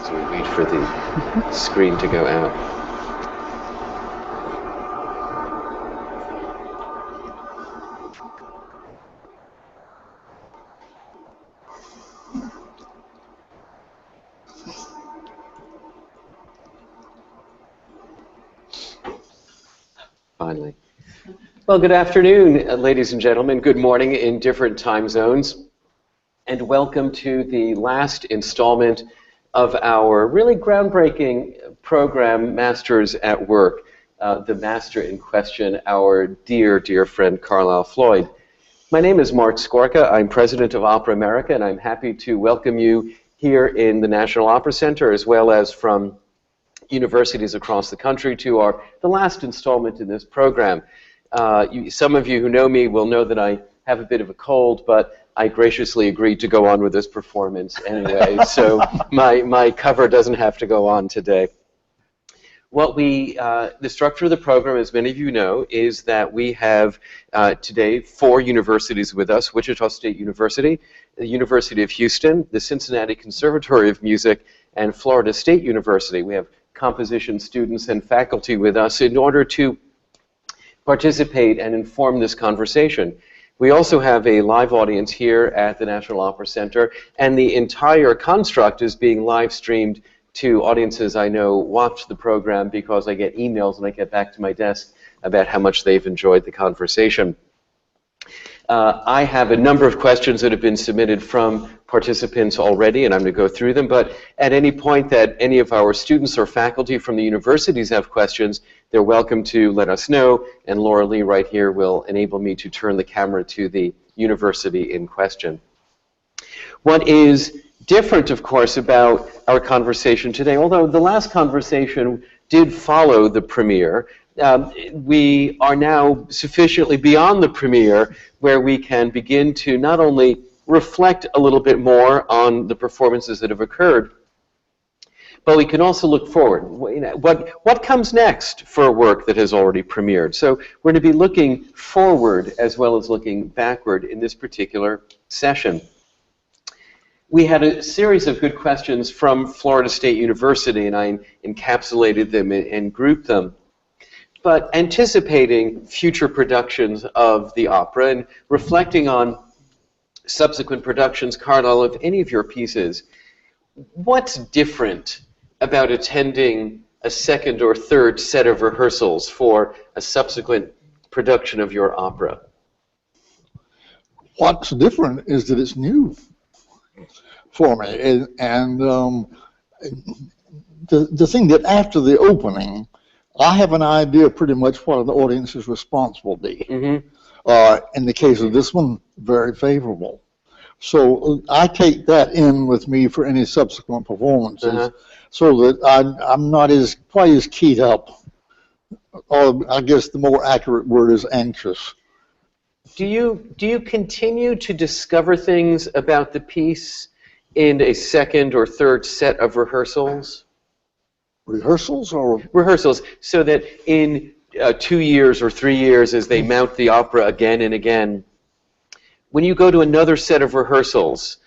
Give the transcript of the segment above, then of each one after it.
So we wait for the screen to go out. Finally. Well, good afternoon, ladies and gentlemen. Good morning in different time zones. And welcome to the last installment of our really groundbreaking program, Masters at Work. The master in question, our dear, dear friend, Carlisle Floyd. My name is Mark Skorka. I'm president of Opera America, and I'm happy to welcome you here in the National Opera Center, as well as from universities across the country, to the last installment in this program. Some of you who know me will know that I have a bit of a cold, but I graciously agreed to go on with this performance anyway, so my cover doesn't have to go on today. The structure of the program, as many of you know, is that we have today 4 universities with us: Wichita State University, the University of Houston, the Cincinnati Conservatory of Music, and Florida State University. We have composition students and faculty with us in order to participate and inform this conversation. We also have a live audience here at the National Opera Center, and the entire construct is being live streamed to audiences I know watch the program, because I get emails when I get back to my desk about how much they've enjoyed the conversation. I have a number of questions that have been submitted from participants already, and I'm going to go through them, but at any point that any of our students or faculty from the universities have questions, they're welcome to let us know, and Laura Lee right here will enable me to turn the camera to the university in question. What is different, of course, about our conversation today, although the last conversation did follow the premiere, we are now sufficiently beyond the premiere where we can begin to not only reflect a little bit more on the performances that have occurred, but we can also look forward. What comes next for a work that has already premiered? So we're going to be looking forward as well as looking backward in this particular session. We had a series of good questions from Florida State University, and I encapsulated them and grouped them. But anticipating future productions of the opera and reflecting on subsequent productions, Carlisle, of any of your pieces, what's different about attending a second or third set of rehearsals for a subsequent production of your opera? What's different is that it's new for me, and the thing that after the opening, I have an idea pretty much what an audience's response will be. In the case of this one, very favorable. So I take that in with me for any subsequent performances, so that I'm not quite as keyed up, or I guess the more accurate word is anxious. Do you continue to discover things about the piece in a second or third set of rehearsals? Rehearsals or? Rehearsals, so that in 2 years or 3 years, as they mount the opera again and again, when you go to another set of rehearsals,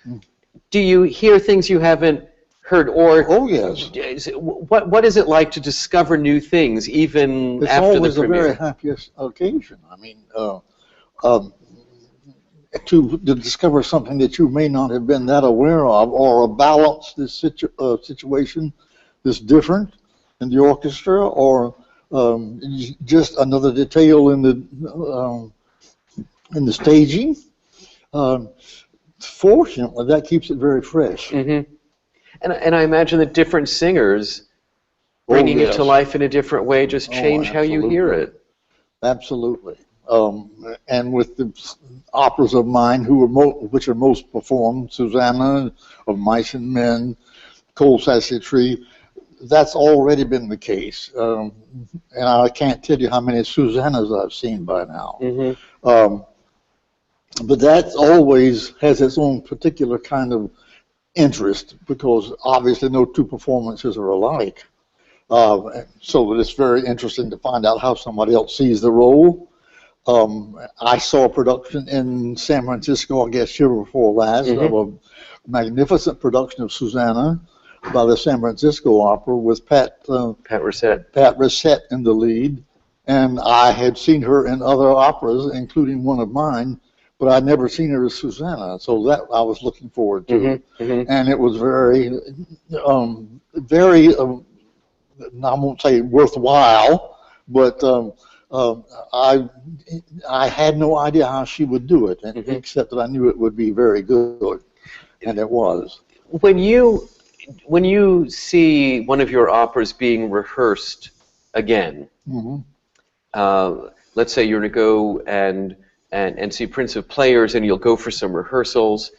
do you hear things you haven't heard? Or oh yes. What is it like to discover new things even after the premiere? It's always a very happy occasion. I mean, to discover something that you may not have been that aware of, or a balance this situation that's different in the orchestra, or just another detail in the staging. Fortunately, that keeps it very fresh. And I imagine that different singers bringing it to life in a different way just change how you hear it. Absolutely. And with the operas of mine, which are most performed, Susanna, of Mice and Men, Cold Sassy Tree, that's already been the case. And I can't tell you how many Susannas I've seen by now. But that always has its own particular kind of interest, because obviously no two performances are alike. So it's very interesting to find out how somebody else sees the role. I saw a production in San Francisco, I guess year before last, of a magnificent production of Susanna by the San Francisco Opera with Pat Rissette in the lead. And I had seen her in other operas, including one of mine, but I'd never seen her as Susanna, so that I was looking forward to. And it was very, I won't say worthwhile, but I had no idea how she would do it, except that I knew it would be very good, and it was. When you see one of your operas being rehearsed again, let's say you're going to go and see Prince of Players, and you'll go for some rehearsals.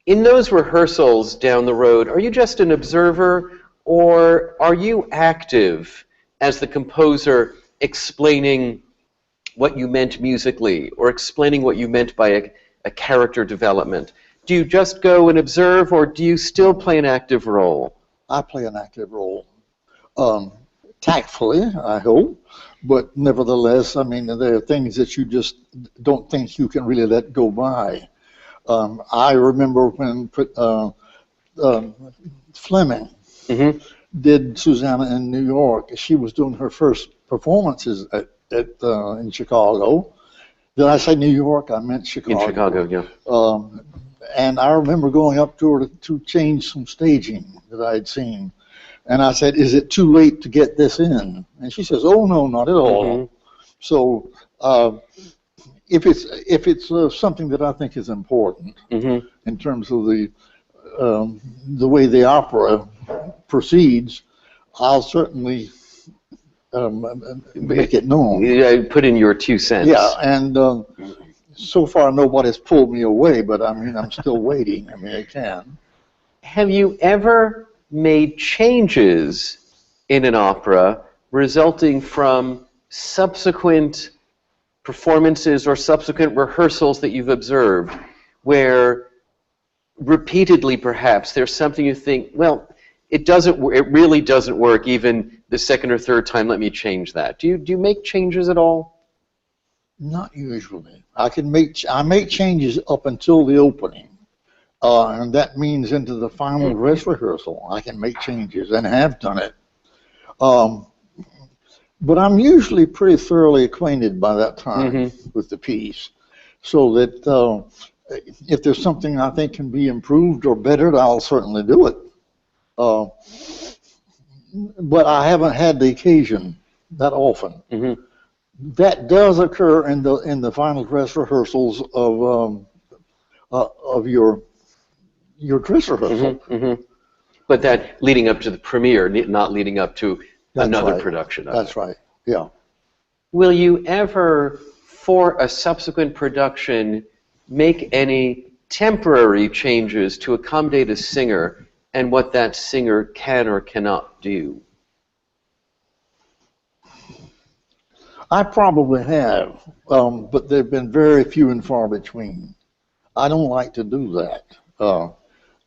In those rehearsals down the road, are you just an observer, or are you active as the composer, explaining what you meant musically, or explaining what you meant by a character development? Do you just go and observe, or do you still play an active role? I play an active role. Tactfully, I hope, but nevertheless, I mean, there are things that you just don't think you can really let go by. I remember when Fleming did Susanna in New York. She was doing her first performances in Chicago. Did I say New York? I meant Chicago. In Chicago, yeah. And I remember going up to her to change some staging that I had seen. And I said, "Is it too late to get this in?" And she says, "Oh no, not at all." So if it's something that I think is important in terms of the way the opera proceeds, I'll certainly make it known. Yeah, put in your 2 cents. Yeah, and so far nobody's pulled me away, but I mean, I'm still waiting. I mean, I can. Have you ever made changes in an opera resulting from subsequent performances or subsequent rehearsals that you've observed, where repeatedly perhaps there's something you think, well, it really doesn't work even the second or third time, let me change that? Do you make changes at all? Not usually. I make changes up until the opening. and that means into the final dress rehearsal. I can make changes and have done it. But I'm usually pretty thoroughly acquainted by that time with the piece, so that if there's something I think can be improved or bettered, I'll certainly do it. But I haven't had the occasion that often. That does occur in the final dress rehearsals of your dress rehearsal. But that leading up to the premiere, not leading up to another right. production of That's it. right. Yeah. Will you ever, for a subsequent production, make any temporary changes to accommodate a singer and what that singer can or cannot do? I probably have, but they've been very few and far between. I don't like to do that.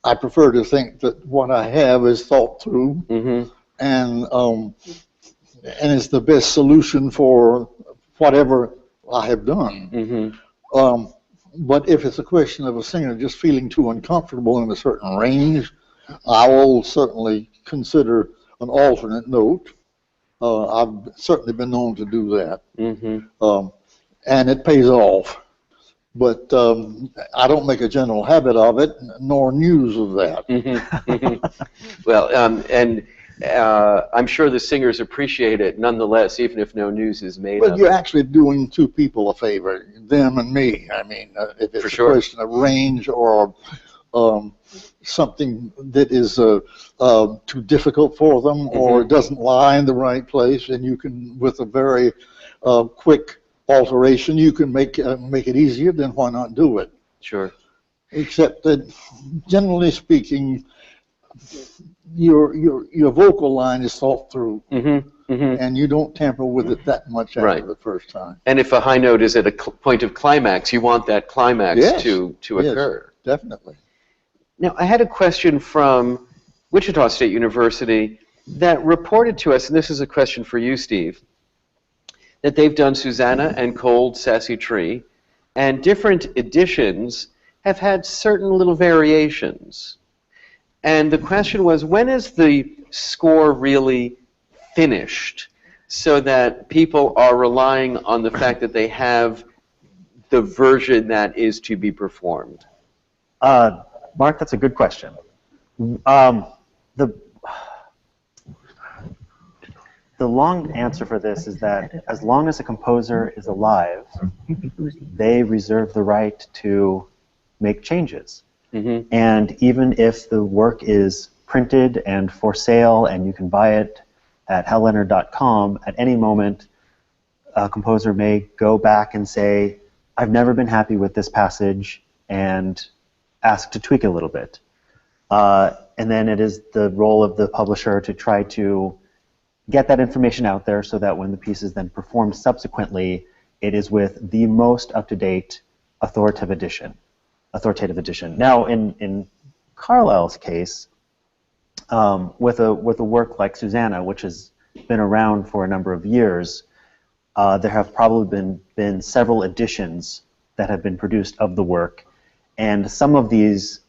I prefer to think that what I have is thought through, and it's the best solution for whatever I have done. But if it's a question of a singer just feeling too uncomfortable in a certain range, I will certainly consider an alternate note. I've certainly been known to do that, and it pays off. But I don't make a general habit of it, nor news of that. Well, and I'm sure the singers appreciate it nonetheless, even if no news is made of But it. you're actually doing two people a favor, them and me. I mean, if it's a question of range or something that is too difficult for them, or it doesn't lie in the right place, and you can, with a very quick alteration, you can make it easier, then why not do it? Sure. Except that, generally speaking, your vocal line is thought through, and you don't tamper with it that much after the first time. And if a high note is at a point of climax, you want that climax to occur. Definitely. Now, I had a question from Wichita State University that reported to us, and this is a question for you, Steve, that they've done Susanna and Cold Sassy Tree, and different editions have had certain little variations. And the question was, when is the score really finished so that people are relying on the fact that they have the version that is to be performed? Mark, that's a good question. The long answer for this is that as long as a composer is alive, they reserve the right to make changes. And even if the work is printed and for sale and you can buy it at halleonard.com, at any moment a composer may go back and say, I've never been happy with this passage, and ask to tweak it a little bit. And then it is the role of the publisher to try to get that information out there so that when the piece is then performed subsequently, it is with the most up-to-date authoritative edition. Now, in Carlisle's case, with a work like Susanna, which has been around for a number of years, there have probably been several editions that have been produced of the work, and some of these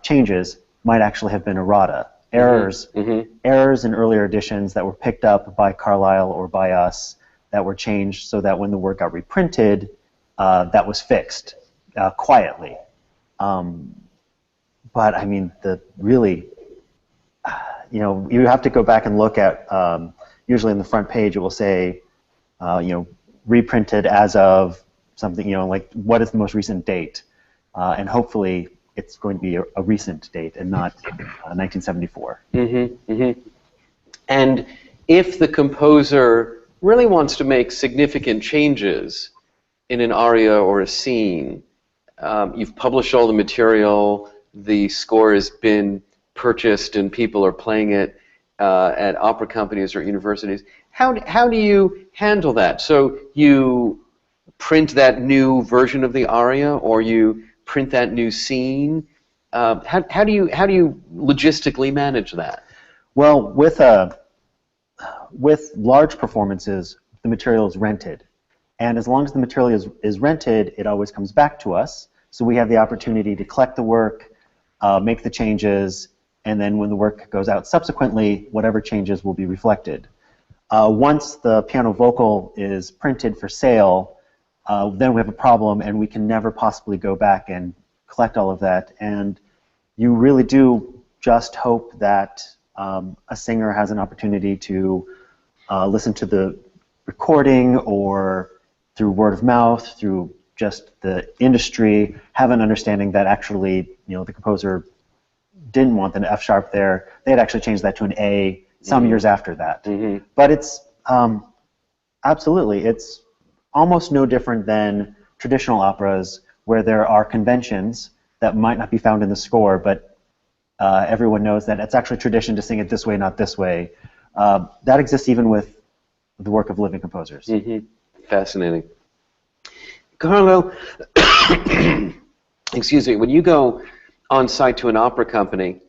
changes might actually have been errata, errors in earlier editions that were picked up by Carlisle or by us that were changed so that when the work got reprinted, that was fixed quietly. But I mean, you have to go back and look at, usually in the front page it will say, reprinted as of something, like what is the most recent date? And hopefully it's going to be a recent date and not 1974. And if the composer really wants to make significant changes in an aria or a scene, you've published all the material, the score has been purchased and people are playing it at opera companies or universities, how do you handle that? So you print that new version of the aria, or you print that new scene? How do you logistically manage that? Well, with large performances, the material is rented, and as long as the material is rented, it always comes back to us. So we have the opportunity to collect the work, make the changes, and then when the work goes out subsequently, whatever changes will be reflected. Once the piano vocal is printed for sale, then we have a problem, and we can never possibly go back and collect all of that. And you really do just hope that a singer has an opportunity to listen to the recording, or through word of mouth, through just the industry, have an understanding that actually, the composer didn't want an F sharp there. They had actually changed that to an A some years after that. But it's absolutely, it's almost no different than traditional operas, where there are conventions that might not be found in the score, but everyone knows that it's actually tradition to sing it this way, not this way. That exists even with the work of living composers. Fascinating. Carlo, excuse me, when you go on site to an opera company,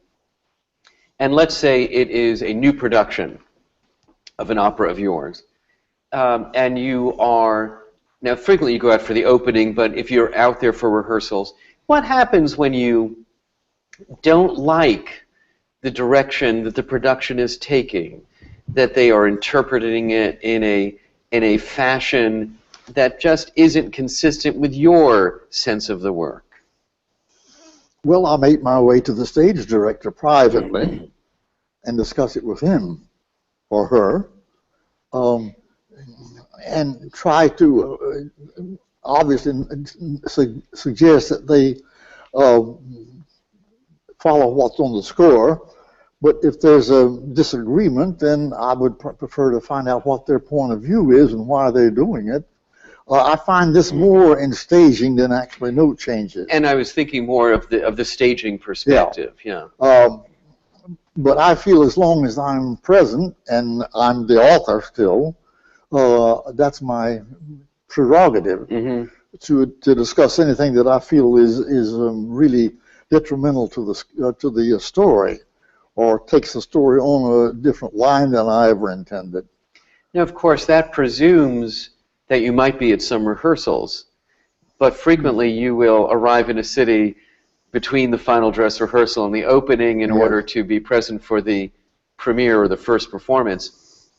and let's say it is a new production of an opera of yours, and you are, now frequently you go out for the opening, but if you're out there for rehearsals, what happens when you don't like the direction that the production is taking, that they are interpreting it in a fashion that just isn't consistent with your sense of the work? Well, I make my way to the stage director privately and discuss it with him or her, and try to obviously suggest that they follow what's on the score. But if there's a disagreement, then I would prefer to find out what their point of view is and why they're doing it. I find this more in staging than actually note changes. And I was thinking more of the staging perspective. But I feel as long as I'm present and I'm the author still, that's my prerogative to discuss anything that I feel is really detrimental to the story, or takes the story on a different line than I ever intended. Now, of course, that presumes that you might be at some rehearsals, but frequently you will arrive in a city between the final dress rehearsal and the opening in order to be present for the premiere or the first performance.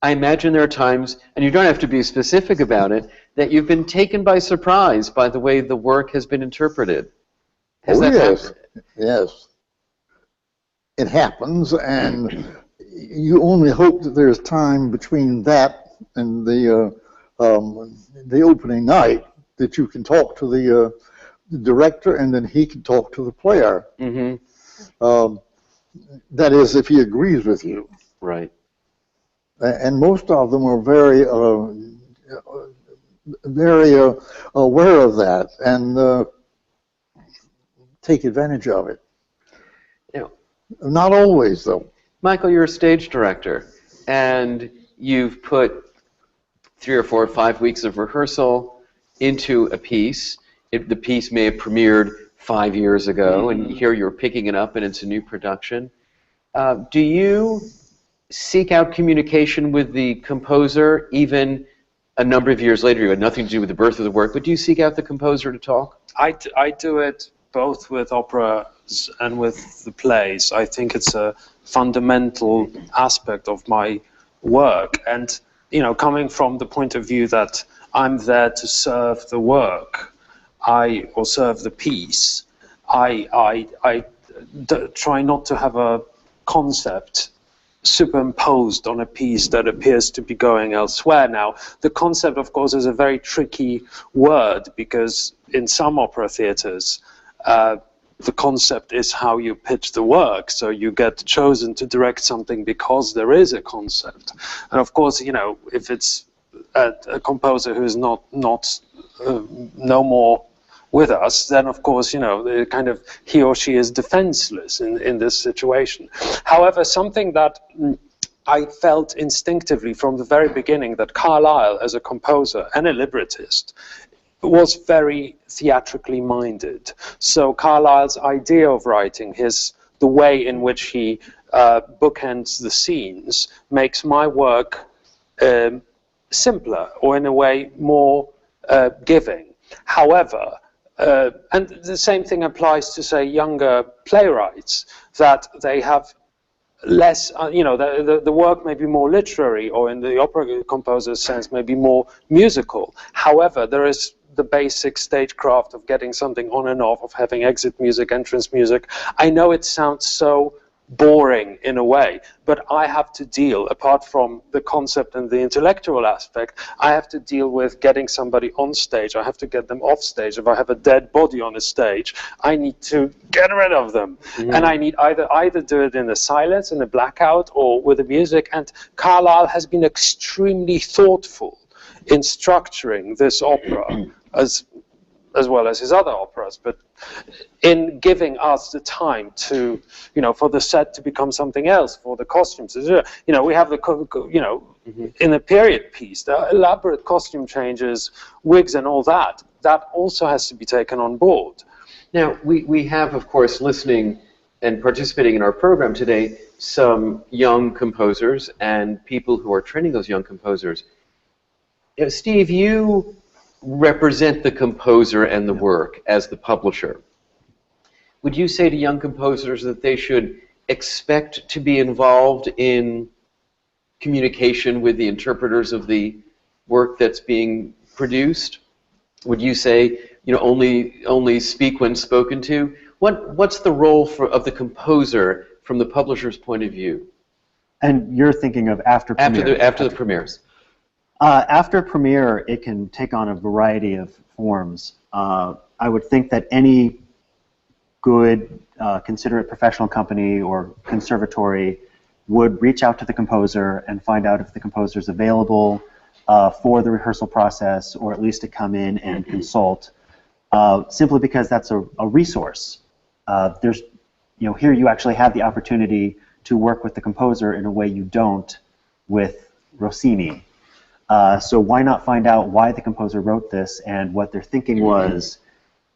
I imagine there are times, and you don't have to be specific about it, that you've been taken by surprise by the way the work has been interpreted. Has that happened? Yes. It happens, and you only hope that there's time between that and the opening night that you can talk to the director, and then he can talk to the player. That is, if he agrees with you. Right. And most of them are very aware of that and take advantage of it. Now, not always, though. Michael, you're a stage director, and you've put 3 or 4 or 5 weeks of rehearsal into a piece. The piece may have premiered 5 years ago, and here you're picking it up and it's a new production. Do you seek out communication with the composer even a number of years later? You had nothing to do with the birth of the work, but do you seek out the composer to talk? I do it both with operas and with the plays. I think it's a fundamental aspect of my work, and coming from the point of view that I'm there to serve the work, or serve the piece, I try not to have a concept superimposed on a piece that appears to be going elsewhere. Now, the concept, of course, is a very tricky word, because in some opera theaters, the concept is how you pitch the work. So you get chosen to direct something because there is a concept. And of course, if it's a composer who is no more with us, then of course, he or she is defenseless in this situation. However, something that I felt instinctively from the very beginning, that Carlisle, as a composer and a librettist, was very theatrically minded. So Carlisle's idea of writing, the way in which he bookends the scenes, makes my work simpler, or in a way more giving. However, And the same thing applies to, say, younger playwrights, that they have less, the work may be more literary, or in the opera composer's sense, may be more musical. However, there is the basic stagecraft of getting something on and off, of having exit music, entrance music. I know it sounds so boring in a way, but I have to deal, apart from the concept and the intellectual aspect, I have to deal with getting somebody on stage. I have to get them off stage. If I have a dead body on a stage, I need to get rid of them. And I need either do it in the silence, in the blackout, or with the music. And Carlisle has been extremely thoughtful in structuring this opera, as well as his other operas, but in giving us the time to, for the set to become something else, for the costumes. We have the, in a period piece, the elaborate costume changes, wigs and all that, that also has to be taken on board. Now, we have, of course, listening and participating in our program today, some young composers and people who are training those young composers. Steve, you represent the composer and the work as the publisher. Would you say to young composers that they should expect to be involved in communication with the interpreters of the work that's being produced? Would you say, only speak when spoken to? What's the role of the composer from the publisher's point of view? And you're thinking of after premiere? After the premieres. After premiere, it can take on a variety of forms. I would think that any good, considerate professional company or conservatory would reach out to the composer and find out if the composer is available for the rehearsal process, or at least to come in and consult, simply because that's a resource. Here you actually have the opportunity to work with the composer in a way you don't with Rossini. So why not find out why the composer wrote this and what their thinking was,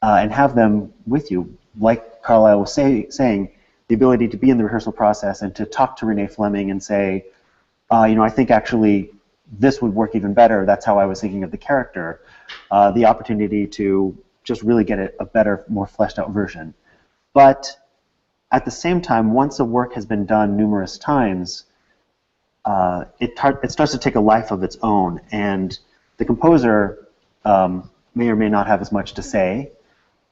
and have them with you. Like Carlisle was saying, the ability to be in the rehearsal process and to talk to Renee Fleming and say, I think actually this would work even better. That's how I was thinking of the character. The opportunity to just really get a better, more fleshed out version. But at the same time, once a work has been done numerous times, it starts to take a life of its own, and the composer may or may not have as much to say,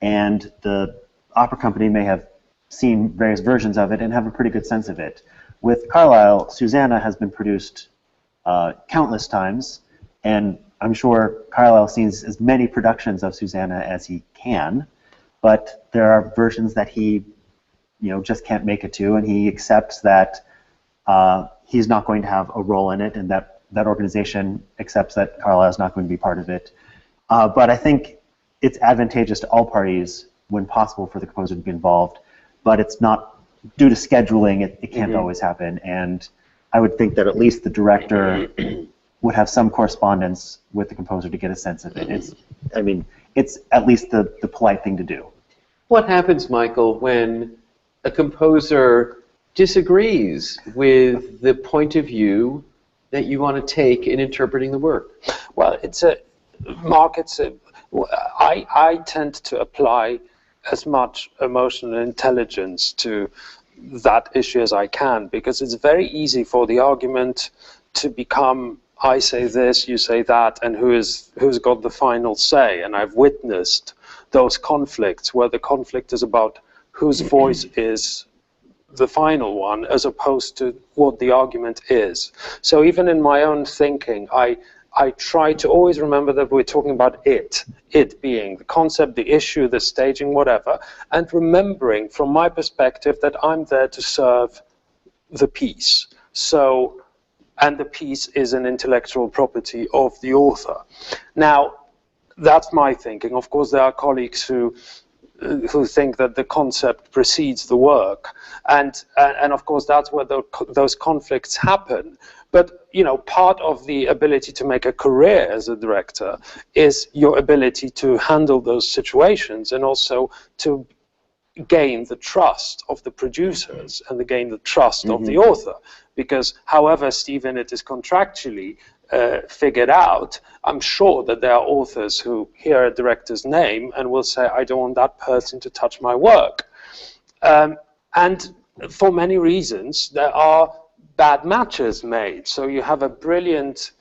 and the opera company may have seen various versions of it and have a pretty good sense of it. With Carlisle, Susanna has been produced countless times, and I'm sure Carlisle sees as many productions of Susanna as he can, but there are versions that he just can't make it to, and he accepts that he's not going to have a role in it, and that organization accepts that Carlisle is not going to be part of it. But I think it's advantageous to all parties when possible for the composer to be involved, but it's not, due to scheduling, it can't always happen, and I would think that at least the director would have some correspondence with the composer to get a sense of it. It's at least the polite thing to do. What happens, Michael, when a composer disagrees with the point of view that you want to take in interpreting the work? Well, Mark, I tend to apply as much emotional intelligence to that issue as I can, because it's very easy for the argument to become, I say this, you say that, and who's got the final say. And I've witnessed those conflicts where the conflict is about whose voice is the final one as opposed to what the argument is. So even in my own thinking, I try to always remember that we're talking about it being the concept, the issue, the staging, whatever, and remembering from my perspective that I'm there to serve the piece. So, and the piece is an intellectual property of the author. Now, that's my thinking. Of course, there are colleagues who think that the concept precedes the work, and of course that's where those conflicts happen. But part of the ability to make a career as a director is your ability to handle those situations, and also to gain the trust of the producers and to gain the trust of the author. Because however, Stephen, it is contractually figured out, I'm sure that there are authors who hear a director's name and will say, I don't want that person to touch my work. And for many reasons, there are bad matches made. So you have a brilliant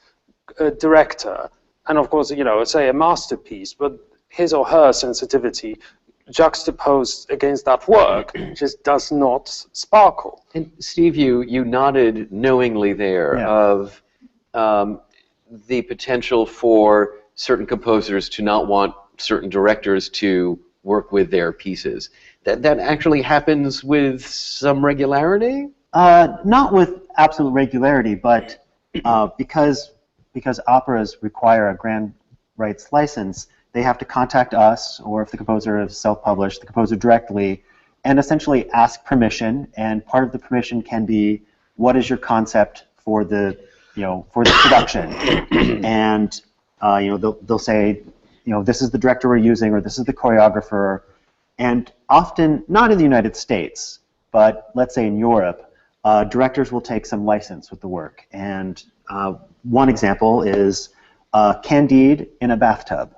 director, and of course, say a masterpiece, but his or her sensitivity juxtaposed against that work just does not sparkle. And Steve, you nodded knowingly there of the potential for certain composers to not want certain directors to work with their pieces. That actually happens with some regularity? Not with absolute regularity, but because operas require a grand rights license, they have to contact us, or if the composer is self-published, the composer directly, and essentially ask permission. And part of the permission can be, what is your concept for the production? And they'll say, this is the director we're using, or this is the choreographer. And often, not in the United States, but let's say in Europe, directors will take some license with the work. And one example is Candide in a bathtub.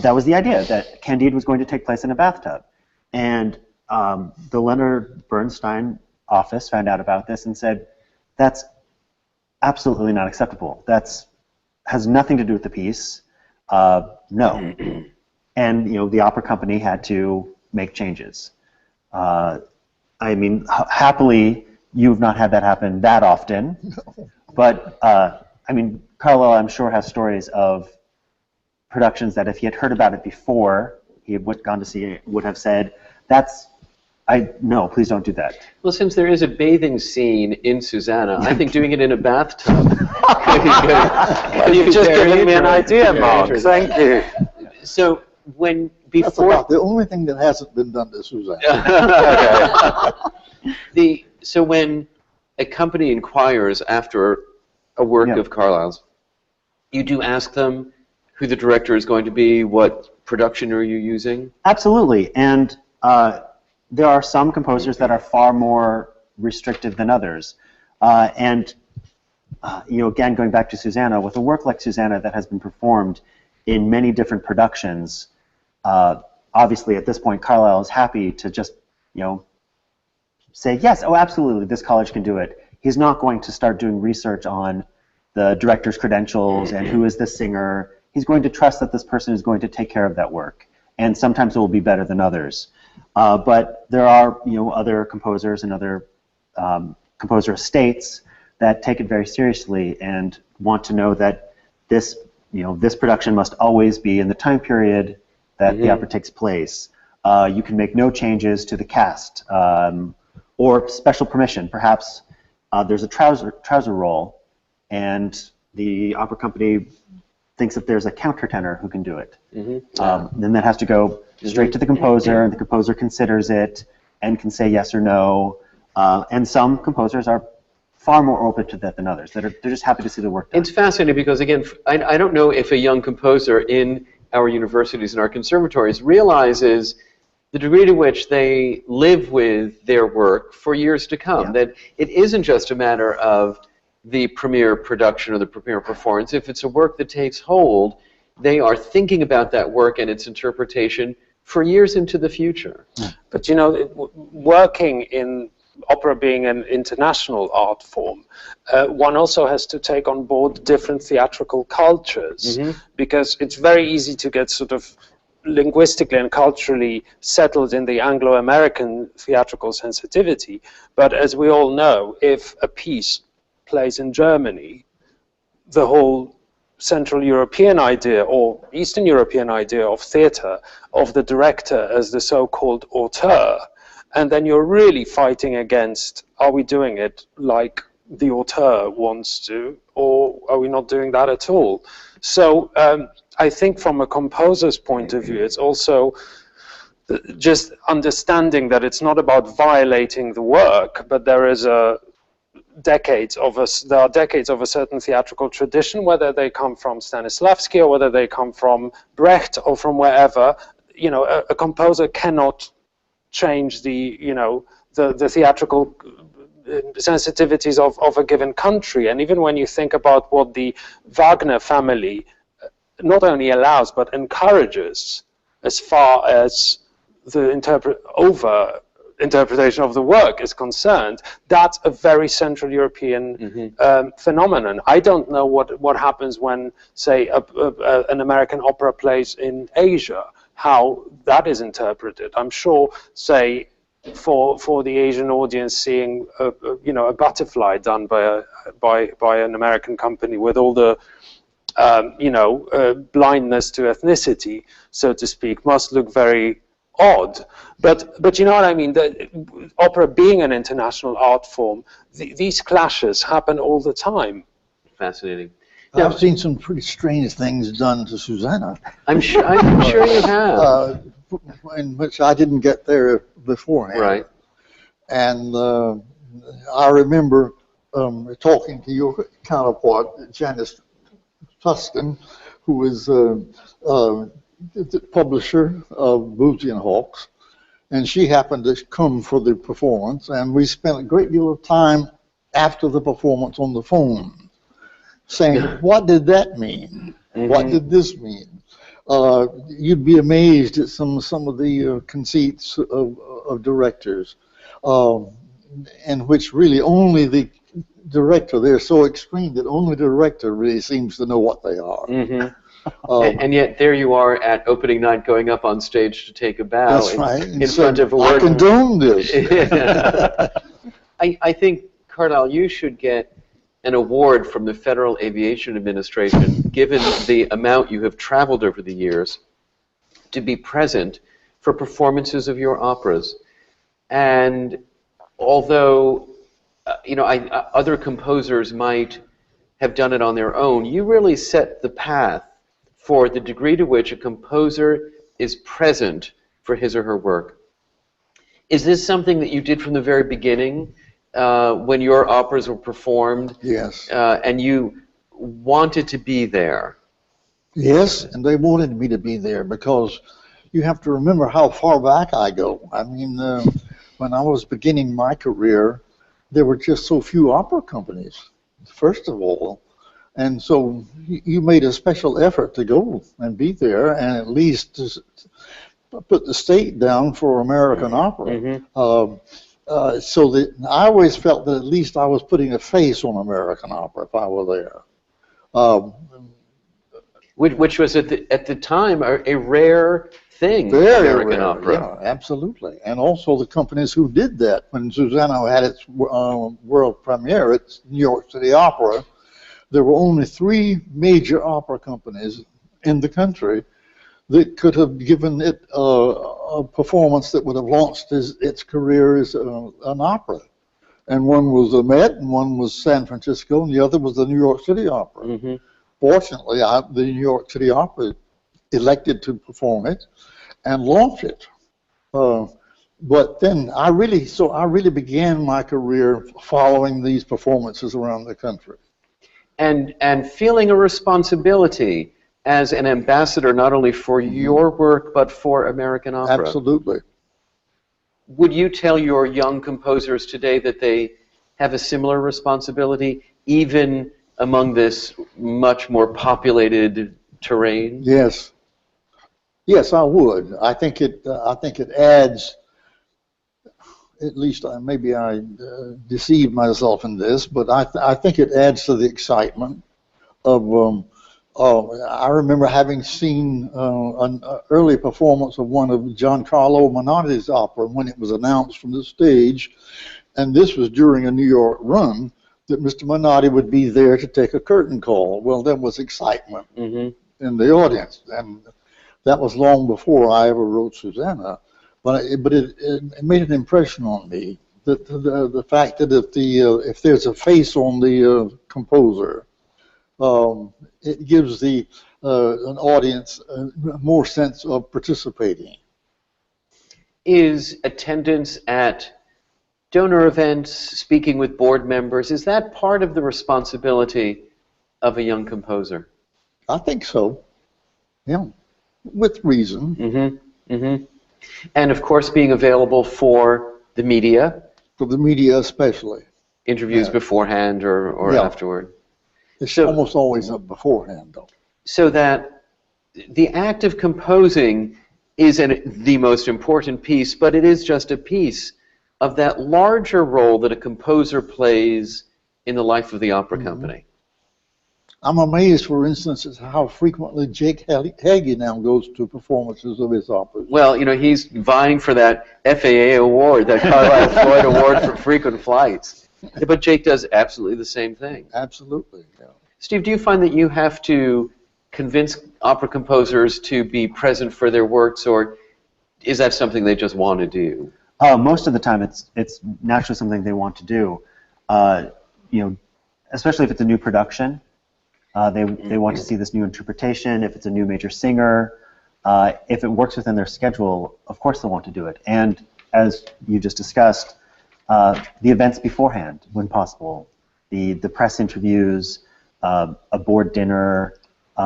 That was the idea, that Candide was going to take place in a bathtub. And the Leonard Bernstein office found out about this and said, that's absolutely not acceptable. That has nothing to do with the piece. No. And the opera company had to make changes. I mean, happily, you've not had that happen that often. But, I mean, Carlisle, I'm sure, has stories of productions that if he had heard about it before he had gone to see it, would have said, no, please don't do that. Well, since there is a bathing scene in Susanna, I think doing it in a bathtub could be good. Well, you've just given me an idea, Mark. Thank you. So that's about the only thing that hasn't been done to Susanna. So when a company inquires after a work of Carlisle's, you do ask them who the director is going to be, what production are you using? Absolutely, and there are some composers that are far more restrictive than others. Again, going back to Susanna, with a work like Susanna that has been performed in many different productions, obviously at this point Carlisle is happy to just, say, yes, oh, absolutely, this college can do it. He's not going to start doing research on the director's credentials and who is the singer. He's going to trust that this person is going to take care of that work, and sometimes it will be better than others. But there are, other composers and other composer estates that take it very seriously and want to know that this production must always be in the time period that the opera takes place. You can make no changes to the cast, or special permission. Perhaps there's a trouser roll, and the opera company thinks that there's a countertenor who can do it. Then that has to go straight to the composer, and the composer considers it and can say yes or no. And some composers are far more open to that than others. They're just happy to see the work done. It's fascinating because, again, I don't know if a young composer in our universities and our conservatories realizes the degree to which they live with their work for years to come. That it isn't just a matter of the premiere production or the premiere performance. If it's a work that takes hold, they are thinking about that work and its interpretation for years into the future. But working in opera being an international art form, one also has to take on board different theatrical cultures, because it's very easy to get sort of linguistically and culturally settled in the Anglo-American theatrical sensitivity. But as we all know, if a piece plays in Germany, the whole Central European idea or Eastern European idea of theater, of the director as the so-called auteur, and then you're really fighting against, are we doing it like the auteur wants to, or are we not doing that at all? So I think from a composer's point of view, it's also just understanding that it's not about violating the work, but there are decades of a certain theatrical tradition, whether they come from Stanislavski or whether they come from Brecht or from wherever. A composer cannot change the theatrical sensitivities of a given country. And even when you think about what the Wagner family not only allows but encourages as far as the interpretation of the work is concerned, that's a very Central European phenomenon. I don't know what happens when, say, an American opera plays in Asia, how that is interpreted. I'm sure, say, for the Asian audience, seeing a butterfly done by an American company with all the blindness to ethnicity, so to speak, must look very odd. But you know what I mean? The opera being an international art form, these clashes happen all the time. Fascinating. Yeah, I've seen some pretty strange things done to Susanna. I'm sure you have. In which I didn't get there beforehand. Right. And I remember talking to your counterpart, Janice Tuscan, who is the publisher of Boozy and Hawks, and she happened to come for the performance, and we spent a great deal of time after the performance on the phone, saying, what did that mean? What did this mean? You'd be amazed at some of the conceits of directors, in which really only the director, they're so extreme that only the director really seems to know what they are. And yet there you are at opening night going up on stage to take a bow. That's right. In front of a I condone this. I think, Carlisle, you should get an award from the Federal Aviation Administration, given the amount you have traveled over the years, to be present for performances of your operas. And although other composers might have done it on their own, you really set the path for the degree to which a composer is present for his or her work. Is this something that you did from the very beginning, when your operas were performed? Yes. And you wanted to be there? Yes, and they wanted me to be there because you have to remember how far back I go. I mean, when I was beginning my career, there were just so few opera companies, first of all. And so you made a special effort to go and be there and at least to put the state down for American opera. So that I always felt that at least I was putting a face on American opera if I were there. Which was at the time a rare thing, Very American rare, opera. Yeah, absolutely. And also the companies who did that. When Susanna had its world premiere at New York City Opera, there were only 3 major opera companies in the country that could have given it a performance that would have launched its career as an opera. And one was the Met, and one was San Francisco, and the other was the New York City Opera. Fortunately, the New York City Opera elected to perform it and launch it. But then I really began my career following these performances around the country. And feeling a responsibility as an ambassador not only for your work but for American opera. Absolutely. Would you tell your young composers today that they have a similar responsibility, even among this much more populated terrain? Yes. Yes, I would. I think it adds. At least maybe I deceived myself in this, but I think it adds to the excitement of. I remember having seen an early performance of one of Giancarlo Monotti's opera when it was announced from the stage, and this was during a New York run, that Mr. Menotti would be there to take a curtain call. Well, there was excitement in the audience, and that was long before I ever wrote Susanna. But it made an impression on me that the fact that if there's a face on the composer, it gives an audience more sense of participating. Is attendance at donor events, speaking with board members, is that part of the responsibility of a young composer? I think so. Yeah, with reason. And of course being available for the media. For the media especially. interviews beforehand or afterward. It's almost always up beforehand, though. So that the act of composing is the most important piece, but it is just a piece of that larger role that a composer plays in the life of the opera company. I'm amazed, for instance, at how frequently Jake Hagee now goes to performances of his operas. Well, you know, he's vying for that FAA award, that Carlisle Floyd award for frequent flights. But Jake does absolutely the same thing. Absolutely, yeah. Steve, do you find that you have to convince opera composers to be present for their works, or is that something they just want to do? Most of the time, it's naturally something they want to do. You know, especially if it's a new production, they want to see this new interpretation. If it's a new major singer, if it works within their schedule, of course they'll want to do it. And as you just discussed, the events beforehand, when possible, the press interviews, a board dinner,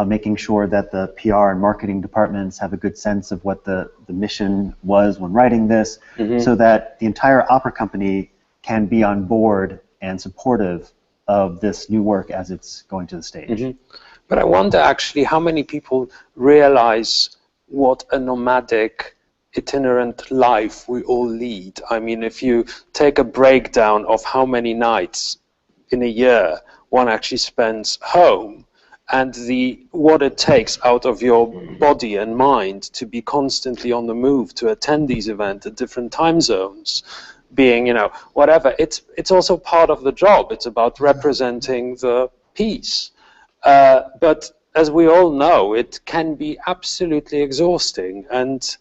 making sure that the PR and marketing departments have a good sense of what the mission was when writing this, so that the entire opera company can be on board and supportive of this new work as it's going to the stage. But I wonder actually how many people realize what a nomadic, itinerant life we all lead. I mean, if you take a breakdown of how many nights in a year one actually spends home, and what it takes out of your body and mind to be constantly on the move, to attend these events at different time zones, being, you know, whatever, it's also part of the job. It's about representing the piece. But as we all know, it can be absolutely exhausting and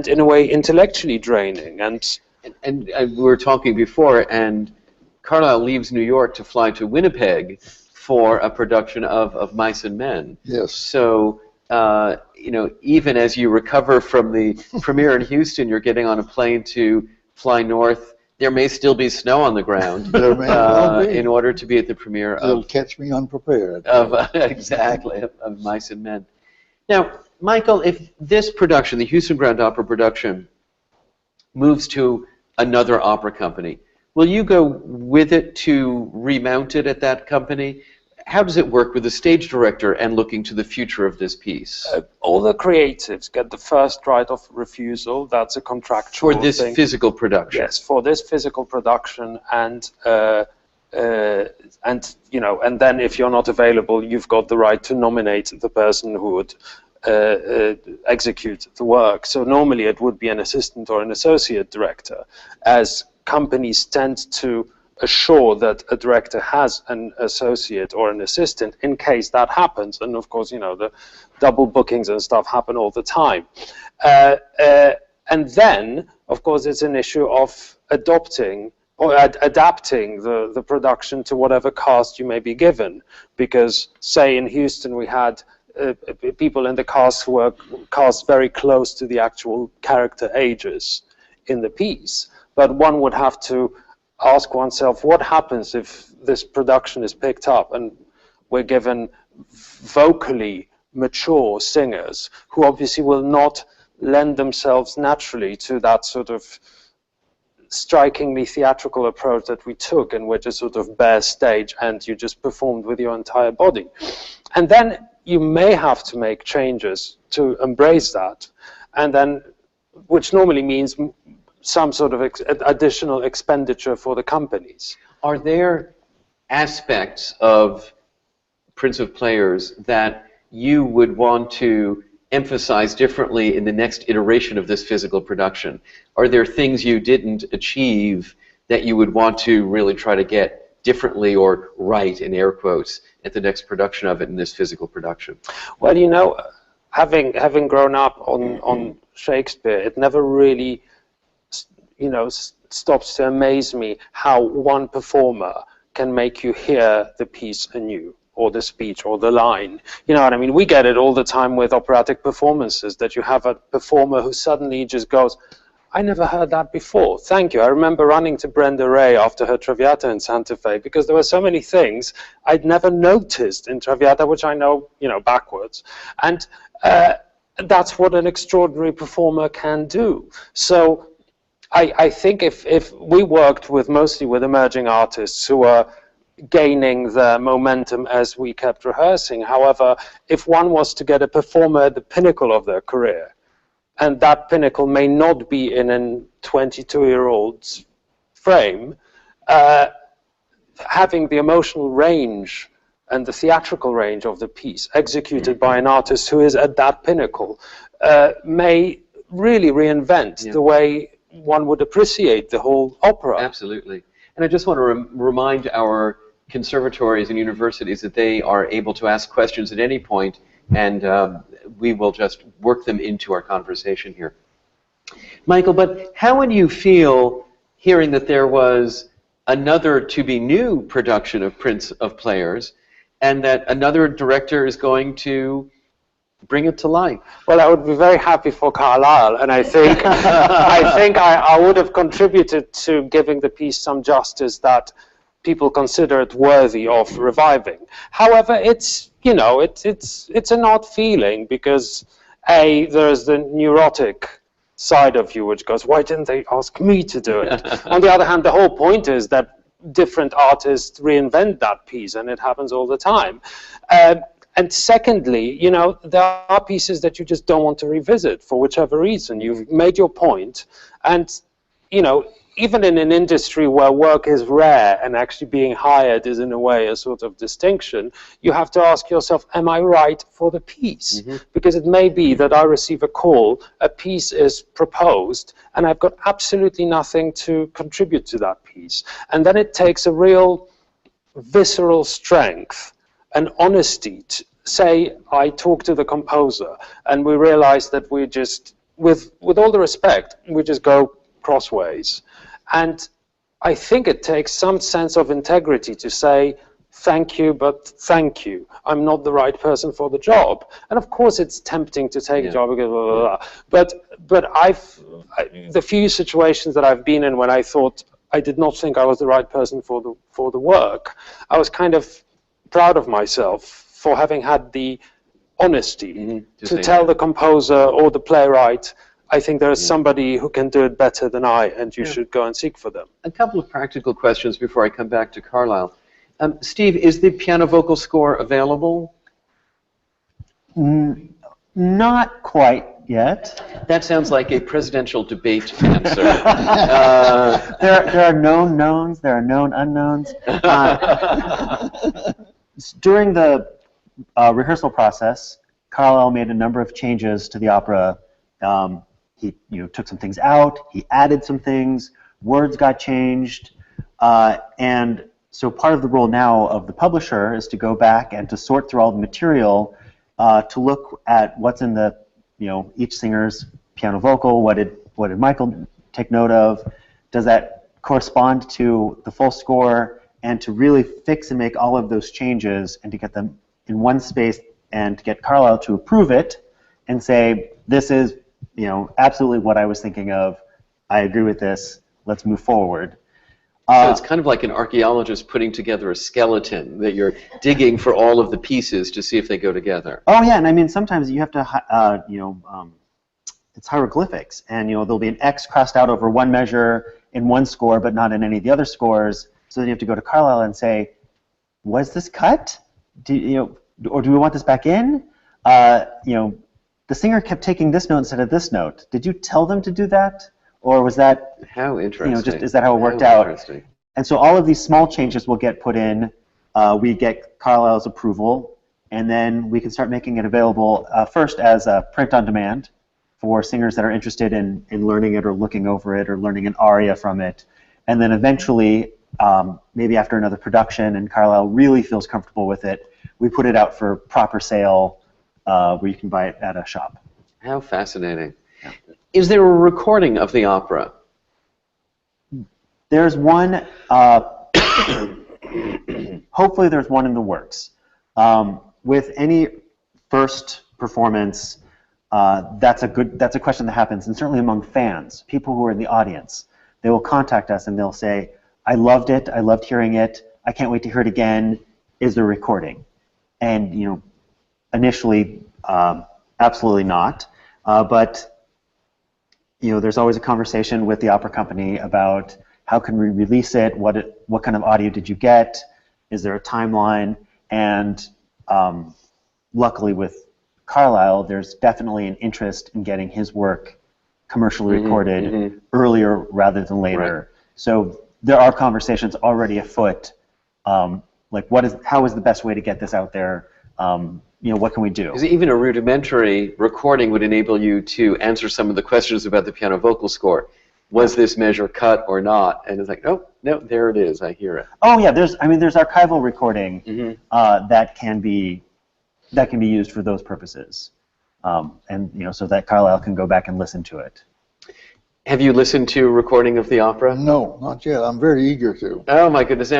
in a way intellectually draining. And we were talking before, and Carlisle leaves New York to fly to Winnipeg for a production of Mice and Men. Yes. So, you know, even as you recover from the premiere in Houston, you're getting on a plane to fly north. There may still be snow on the ground There may well be. in order to be at the premiere They'll catch me unprepared. Exactly, of Mice and Men. Now, Michael, if this production, the Houston Grand Opera production, moves to another opera company, will you go with it to remount it at that company? How does it work with the stage director and looking to the future of this piece? All the creatives get the first right of refusal. That's a contractual for this thing. Physical production. Yes, for this physical production, and you know, and then if you're not available, you've got the right to nominate the person who would execute the work. So normally it would be an assistant or an associate director, as companies tend to assure that a director has an associate or an assistant in case that happens. And of course, you know, the double bookings and stuff happen all the time. And then, of course, it's an issue of adopting or adapting the production to whatever cast you may be given. Because, say, in Houston, we had people in the cast who were cast very close to the actual character ages in the piece. But one would have to ask oneself, what happens if this production is picked up and we're given vocally mature singers who obviously will not lend themselves naturally to that sort of strikingly theatrical approach that we took, in which a sort of bare stage and you just performed with your entire body. And then you may have to make changes to embrace that, and then, which normally means some sort of additional expenditure for the companies. Are there aspects of Prince of Players that you would want to emphasize differently in the next iteration of this physical production? Are there things you didn't achieve that you would want to really try to get differently or right, in air quotes, at the next production of it in this physical production? Well, you know, having grown up on Shakespeare, it never really, you know, stops to amaze me how one performer can make you hear the piece anew, or the speech, or the line. You know what I mean? We get it all the time with operatic performances, that you have a performer who suddenly just goes, I never heard that before. Thank you. I remember running to Brenda Ray after her Traviata in Santa Fe, because there were so many things I'd never noticed in Traviata, which I know, you know, backwards. And that's what an extraordinary performer can do. So I think if we worked mostly with emerging artists who are gaining their momentum as we kept rehearsing. However, if one was to get a performer at the pinnacle of their career, and that pinnacle may not be in a 22-year-old's frame, having the emotional range and the theatrical range of the piece executed by an artist who is at that pinnacle may really reinvent the way one would appreciate the whole opera. Absolutely. And I just want to remind our conservatories and universities that they are able to ask questions at any point, and we will just work them into our conversation here. Michael, but how would you feel hearing that there was another to-be-new production of Prince of Players, and that another director is going to bring it to life? Well, I would be very happy for Carlisle, and I think I would have contributed to giving the piece some justice that people consider it worthy of reviving. However, it's an odd feeling because there's the neurotic side of you which goes, why didn't they ask me to do it? On the other hand, the whole point is that different artists reinvent that piece, and it happens all the time. And secondly, there are pieces that you just don't want to revisit for whichever reason. You've made your point, and even in an industry where work is rare and actually being hired is in a way a sort of distinction, you have to ask yourself, am I right for the piece? Because it may be that I receive a call, a piece is proposed, and I've got absolutely nothing to contribute to that piece. And then it takes a real visceral strength and honesty to say, I talk to the composer, and we realize that we just, with all the respect, we just go crossways. And I think it takes some sense of integrity to say, thank you, but thank you. I'm not the right person for the job. And of course it's tempting to take a job because blah, blah, blah. But the few situations that I've been in when I thought I did not think I was the right person for the work, I was kind of proud of myself for having had the honesty to tell the composer or the playwright, I think there is somebody who can do it better than I, and you should go and seek for them. A couple of practical questions before I come back to Carlisle. Steve, is the piano vocal score available? Not quite yet. That sounds like a presidential debate answer. There are known knowns, there are known unknowns. During the rehearsal process, Carlisle made a number of changes to the opera. He took some things out, he added some things, words got changed, and so part of the role now of the publisher is to go back and to sort through all the material to look at what's in the each singer's piano vocal, what did Michael take note of, does that correspond to the full score, and to really fix and make all of those changes and to get them in one space and to get Carlisle to approve it and say, this is absolutely what I was thinking of. I agree with this. Let's move forward. So it's kind of like an archaeologist putting together a skeleton that you're digging for all of the pieces to see if they go together. Oh yeah, and I mean sometimes you have to, it's hieroglyphics, and there'll be an X crossed out over one measure in one score, but not in any of the other scores. So then you have to go to Carlisle and say, was this cut? Or do we want this back in? The singer kept taking this note instead of this note. Did you tell them to do that? Or was that, how interesting. Is that how it worked out? And so all of these small changes will get put in. We get Carlisle's approval, and then we can start making it available first as a print on demand for singers that are interested in learning it or looking over it or learning an aria from it. And then eventually, maybe after another production and Carlisle really feels comfortable with it, we put it out for proper sale where you can buy it at a shop. How fascinating. Yeah. Is there a recording of the opera? There's one, hopefully there's one in the works. With any first performance, that's a question that happens, and certainly among fans, people who are in the audience. They will contact us and they'll say, I loved it, I loved hearing it, I can't wait to hear it again, is there a recording? And initially, absolutely not, but there's always a conversation with the opera company about how can we release it, what kind of audio did you get, is there a timeline, and luckily with Carlisle, there's definitely an interest in getting his work commercially recorded earlier rather than later. Right. So there are conversations already afoot, like how is the best way to get this out there? What can we do? Because even a rudimentary recording would enable you to answer some of the questions about the piano vocal score. Was this measure cut or not? And it's like, oh, no, there it is. I hear it. Oh yeah, there's archival recording that can be used for those purposes, and so that Carlisle can go back and listen to it. Have you listened to a recording of the opera? No, not yet. I'm very eager to. Oh my goodness!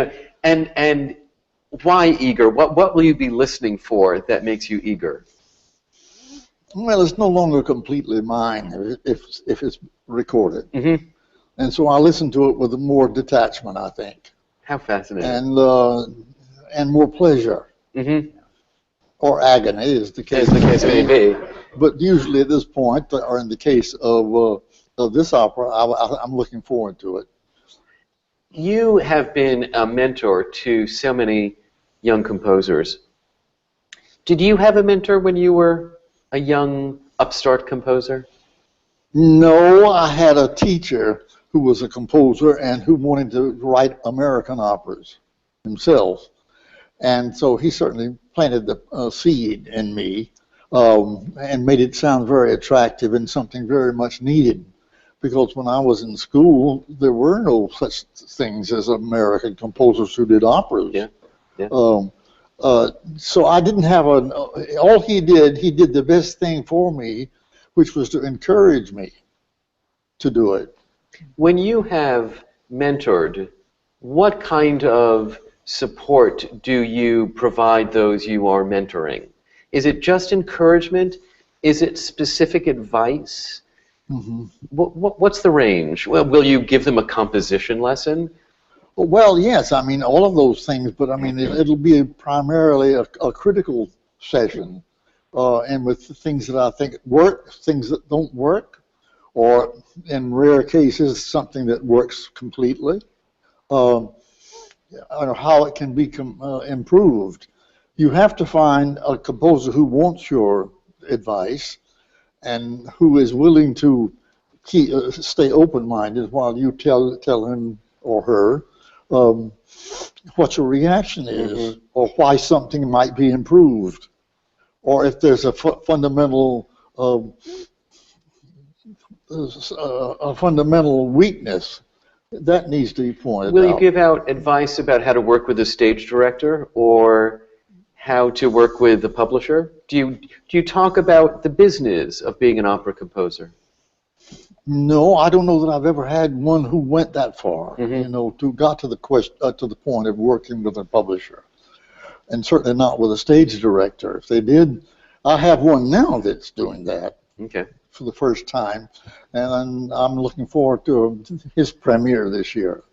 And why eager? What will you be listening for that makes you eager? Well, it's no longer completely mine if it's recorded, and so I listen to it with more detachment, I think. How fascinating! And more pleasure, or agony, is the case. As the case may be. But usually at this point, or in the case of this opera, I'm looking forward to it. You have been a mentor to so many young composers. Did you have a mentor when you were a young upstart composer? No, I had a teacher who was a composer and who wanted to write American operas himself. And so he certainly planted the seed in me and made it sound very attractive and something very much needed. Because when I was in school, there were no such things as American composers who did operas. Yeah. Yeah. So I didn't have all he did the best thing for me, which was to encourage me to do it. When you have mentored, what kind of support do you provide those you are mentoring? Is it just encouragement? Is it specific advice? What's the range? Well, will you give them a composition lesson? Well, yes, I mean, all of those things, but I mean, it'll be primarily a critical session, and with things that I think work, things that don't work, or in rare cases, something that works completely, or how it can be improved. You have to find a composer who wants your advice and who is willing to stay open-minded while you tell him or her what your reaction is, or why something might be improved, or if there's a fundamental weakness that needs to be pointed out. Will you give out advice about how to work with a stage director or how to work with the publisher? Do you talk about the business of being an opera composer? No, I don't know that I've ever had one who went that far. Got to the point of working with a publisher, and certainly not with a stage director. If they did, I have one now that's doing that. Okay. For the first time, and I'm looking forward to his premiere this year.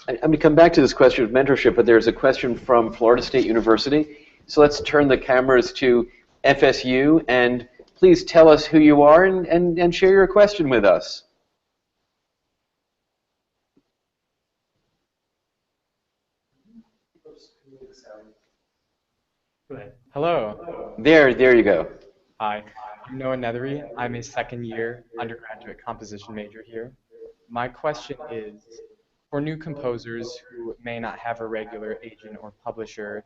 I'm going to come back to this question of mentorship, but there's a question from Florida State University. So let's turn the cameras to FSU, and please tell us who you are and share your question with us. Hello. There you go. Hi, I'm Noah Nethery. I'm a second-year undergraduate composition major here. My question is, for new composers who may not have a regular agent or publisher,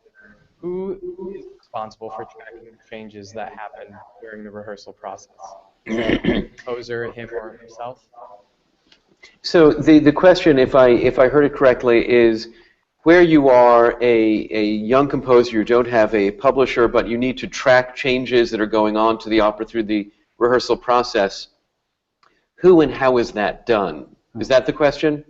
who is responsible for tracking the changes that happen during the rehearsal process? Is it the composer, him or himself? So the question, if I heard it correctly, is where you are a young composer, you don't have a publisher, but you need to track changes that are going on to the opera through the rehearsal process. Who and how is that done? Is that the question?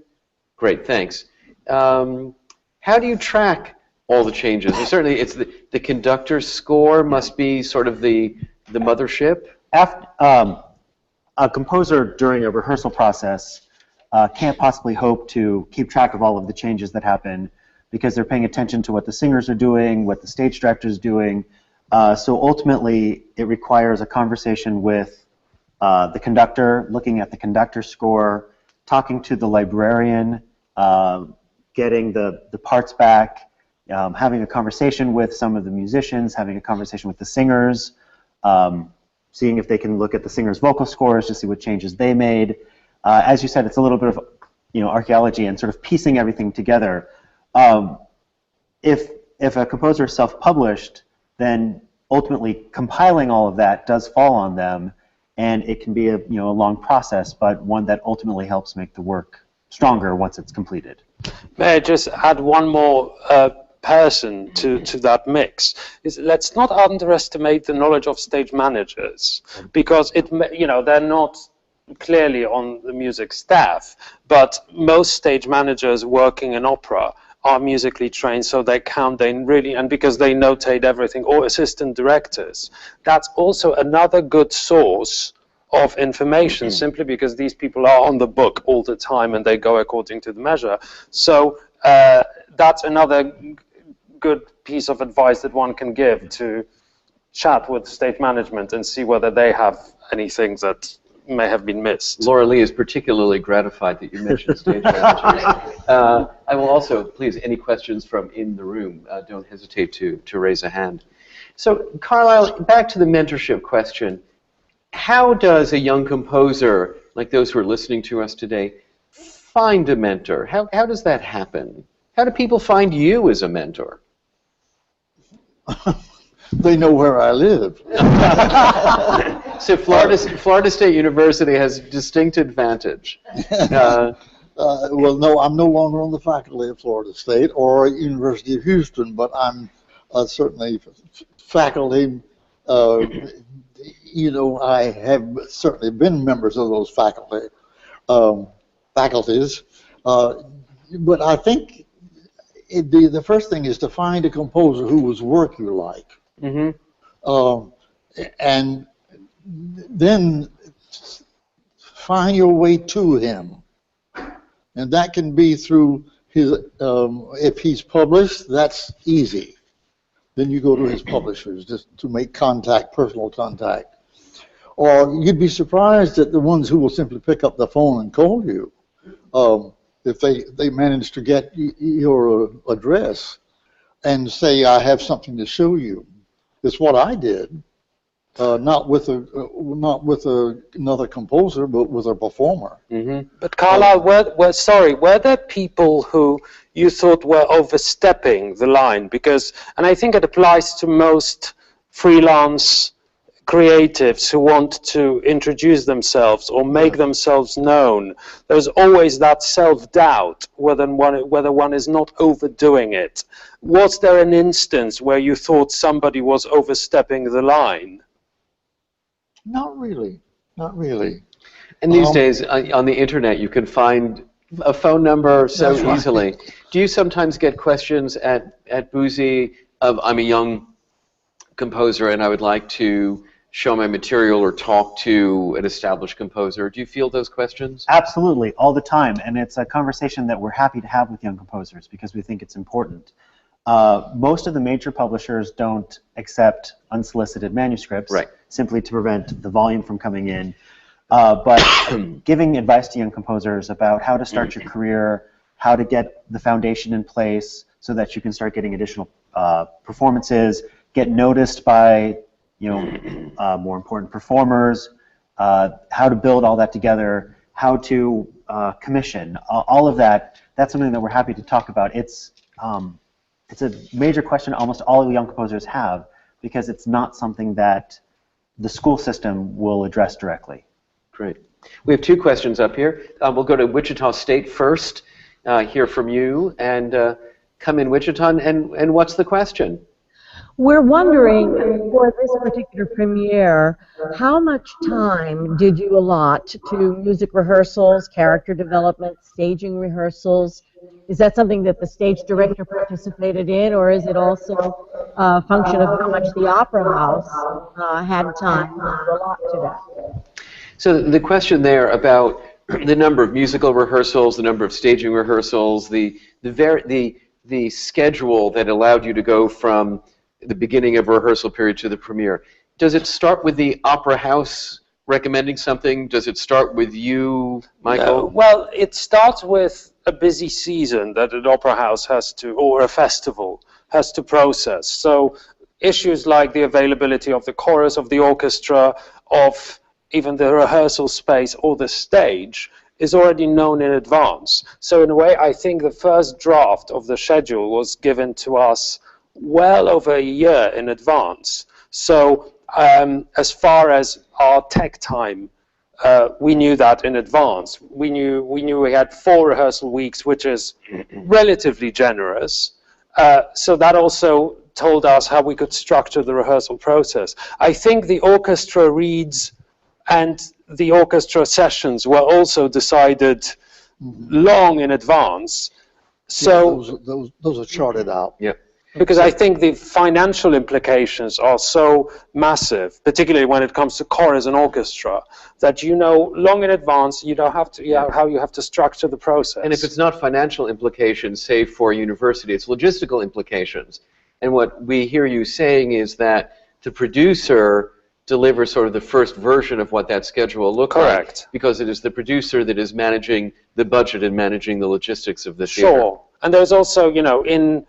Great, thanks. How do you track all the changes? And certainly, it's the conductor's score must be sort of the mothership. A composer during a rehearsal process can't possibly hope to keep track of all of the changes that happen because they're paying attention to what the singers are doing, what the stage director is doing. So ultimately, it requires a conversation with the conductor, looking at the conductor's score, talking to the librarian, getting the parts back, having a conversation with some of the musicians, having a conversation with the singers, seeing if they can look at the singers' vocal scores to see what changes they made. As you said, it's a little bit of archaeology and sort of piecing everything together. If a composer is self-published, then ultimately compiling all of that does fall on them, and it can be a long process, but one that ultimately helps make the work stronger once it's completed. May I just add one more person to that mix? Let's not underestimate the knowledge of stage managers, because they're not clearly on the music staff, but most stage managers working in opera are musically trained, so they really, and because they notate everything, or assistant directors. That's also another good source of information, simply because these people are on the book all the time and they go according to the measure. So that's another good piece of advice that one can give, to chat with stage management and see whether they have anything that may have been missed. Laura Lee is particularly gratified that you mentioned stage managers. I will also, please, any questions from in the room, don't hesitate to raise a hand. So, Carlisle, back to the mentorship question. How does a young composer, like those who are listening to us today, find a mentor? How does that happen? How do people find you as a mentor? They know where I live. So Florida State University has a distinct advantage. Well, no, I'm no longer on the faculty at Florida State or University of Houston, but I'm certainly faculty. I have certainly been members of those faculties. But I think the first thing is to find a composer whose work you like. Mm-hmm. And then find your way to him. And that can be through his, if he's published, that's easy. Then you go to his publishers just to make contact, personal contact. Or you'd be surprised at the ones who will simply pick up the phone and call you. If they manage to get your address and say, I have something to show you. It's what I did. Not with another composer, but with a performer. Mm-hmm. But Carlisle, were there people who you thought were overstepping the line? And I think it applies to most freelance creatives who want to introduce themselves or make themselves known. There's always that self-doubt whether one is not overdoing it. Was there an instance where you thought somebody was overstepping the line? Not really. Not really. And these days, on the internet, you can find a phone number so easily. Do you sometimes get questions at Boozy of, I'm a young composer and I would like to show my material or talk to an established composer? Do you feel those questions? Absolutely, all the time. And it's a conversation that we're happy to have with young composers because we think it's important. Most of the major publishers don't accept unsolicited manuscripts, simply to prevent the volume from coming in. But giving advice to young composers about how to start your career, how to get the foundation in place so that you can start getting additional performances, get noticed by more important performers, how to build all that together, how to commission, all of that. That's something that we're happy to talk about. It's a major question almost all young composers have because it's not something that the school system will address directly. Great. We have two questions up here. We'll go to Wichita State first, hear from you, and come in, Wichita, and what's the question? We're wondering, for this particular premiere, how much time did you allot to music rehearsals, character development, staging rehearsals? Is that something that the stage director participated in, or is it also a function of how much the Opera House had time to allot to that? So the question there about the number of musical rehearsals, the number of staging rehearsals, the schedule that allowed you to go from the beginning of a rehearsal period to the premiere. Does it start with the Opera House recommending something? Does it start with you, Michael? No. Well, it starts with a busy season that an opera house has to, or a festival has to process. So issues like the availability of the chorus, of the orchestra, of even the rehearsal space or the stage is already known in advance. So in a way, I think the first draft of the schedule was given to us well over a year in advance. So as far as our tech time, we knew that in advance. We knew we had 4 rehearsal weeks, which is relatively generous. So that also told us how we could structure the rehearsal process. I think the orchestra reads and the orchestra sessions were also decided long in advance. So yeah, those are charted out. Yeah. Because I think the financial implications are so massive, particularly when it comes to chorus and orchestra, that you know long in advance you don't have to, how you have to structure the process. And if it's not financial implications, say for a university, it's logistical implications. And what we hear you saying is that the producer delivers sort of the first version of what that schedule will look like. Correct. Because it is the producer that is managing the budget and managing the logistics of the theater. Sure. And there's also, you know, in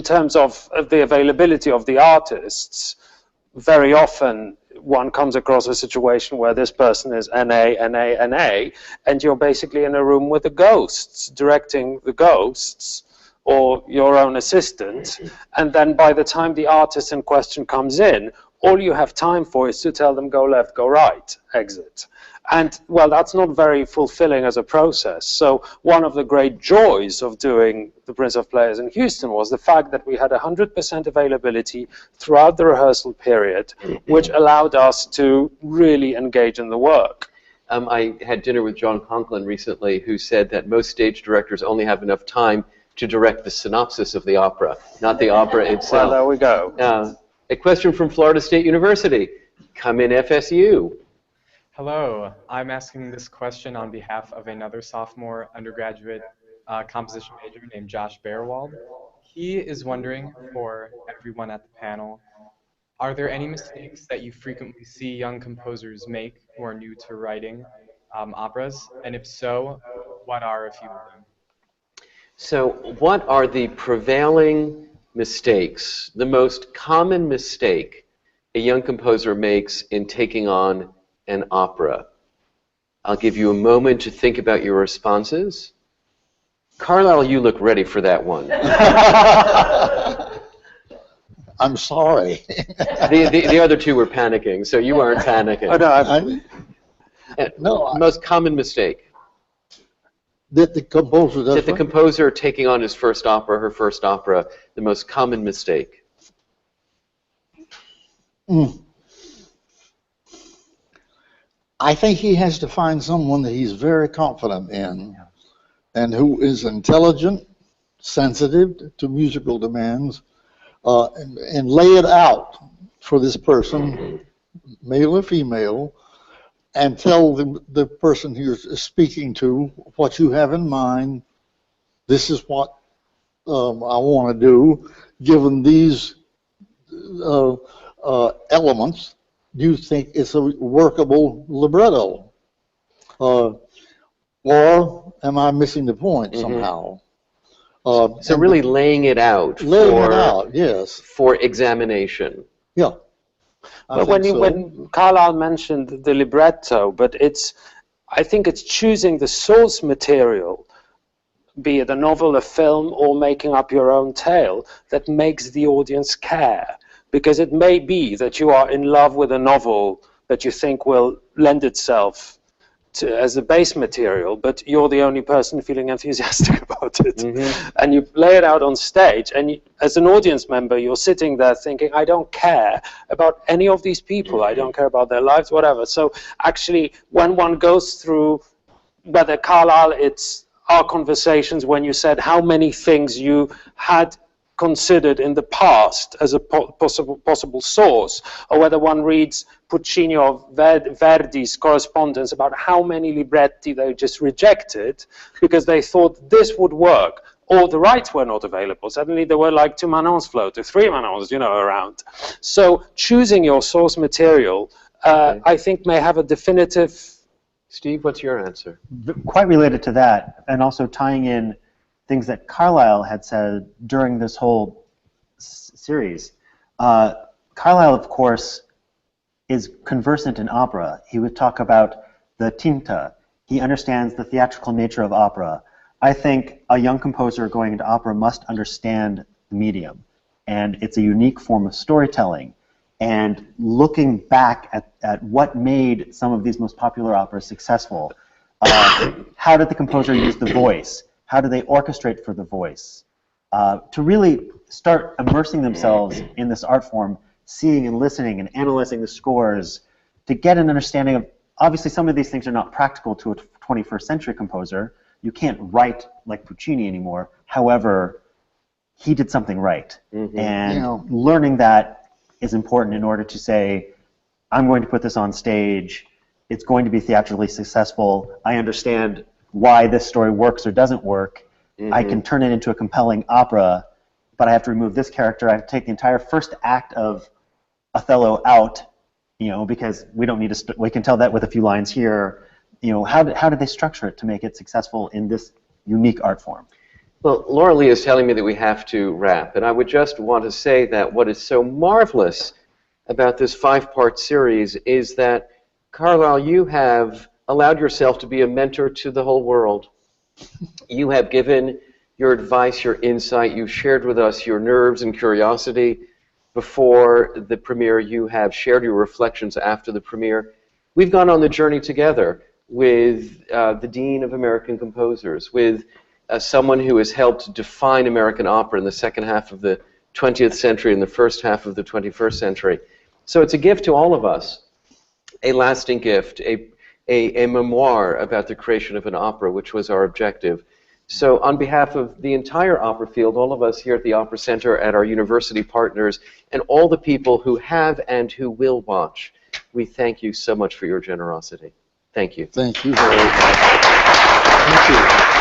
terms of the availability of the artists, very often one comes across a situation where this person is NA, and you're basically in a room with the ghosts, directing the ghosts, or your own assistant, and then by the time the artist in question comes in, all you have time for is to tell them go left, go right, exit. And, well, that's not very fulfilling as a process. So one of the great joys of doing The Prince of Players in Houston was the fact that we had 100% availability throughout the rehearsal period, which allowed us to really engage in the work. I had dinner with John Conklin recently, who said that most stage directors only have enough time to direct the synopsis of the opera, not the opera itself. Well, there we go. A question from Florida State University. Come in, FSU. Hello, I'm asking this question on behalf of another sophomore undergraduate composition major named Josh Bearwald. He is wondering, for everyone at the panel, are there any mistakes that you frequently see young composers make who are new to writing operas? And if so, what are a few of them? So what are the prevailing mistakes, the most common mistake a young composer makes in taking on an opera? I'll give you a moment to think about your responses. Carlisle, you look ready for that one. I'm sorry. The other two were panicking, so you aren't panicking. Oh, no, Most common mistake. That the composer does. That the composer taking on his first opera, her first opera, the most common mistake. I think he has to find someone that he's very confident in and who is intelligent, sensitive to musical demands, and lay it out for this person, male or female, and tell the person you're speaking to what you have in mind. This is what I want to do, given these elements. Do you think it's a workable libretto? Or am I missing the point somehow? So really laying it out. Yes. For examination. Yeah. But when Carlisle mentioned the libretto, but I think it's choosing the source material, be it a novel, a film, or making up your own tale, that makes the audience care. Because it may be that you are in love with a novel that you think will lend itself as a base material, but you're the only person feeling enthusiastic about it. And you lay it out on stage, and as an audience member, you're sitting there thinking, I don't care about any of these people. I don't care about their lives, whatever. So actually, when one goes through, whether Carlisle, it's our conversations when you said how many things you had considered in the past as a possible source, or whether one reads Puccini or Verdi's correspondence about how many libretti they just rejected because they thought this would work, or the rights were not available. Suddenly there were like 2 Manons floated, 3 Manons, around. So choosing your source material I think may have a definitive. Steve, what's your answer? Quite related to that, and also tying in things that Carlisle had said during this whole series. Carlisle, of course, is conversant in opera. He would talk about the tinta. He understands the theatrical nature of opera. I think a young composer going into opera must understand the medium, and it's a unique form of storytelling. And looking back at what made some of these most popular operas successful, how did the composer use the voice? How do they orchestrate for the voice? To really start immersing themselves in this art form, seeing and listening and analyzing the scores, to get an understanding of, obviously some of these things are not practical to a 21st century composer. You can't write like Puccini anymore. However, he did something right. And learning that is important in order to say, I'm going to put this on stage, it's going to be theatrically successful, I understand why this story works or doesn't work, I can turn it into a compelling opera, but I have to remove this character, I have to take the entire first act of Othello out, because we don't need to, we can tell that with a few lines here. How did they structure it to make it successful in this unique art form? Well, Laura Lee is telling me that we have to wrap, and I would just want to say that what is so marvelous about this 5-part series is that, Carlisle, you have allowed yourself to be a mentor to the whole world. You have given your advice, your insight, you've shared with us your nerves and curiosity before the premiere, you have shared your reflections after the premiere. We've gone on the journey together with the Dean of American Composers, with someone who has helped define American opera in the second half of the 20th century and the first half of the 21st century. So it's a gift to all of us, a lasting gift, a memoir about the creation of an opera, which was our objective. So on behalf of the entire opera field, all of us here at the Opera Center, at our university partners, and all the people who have and who will watch, we thank you so much for your generosity. Thank you. Thank you very much. Thank you.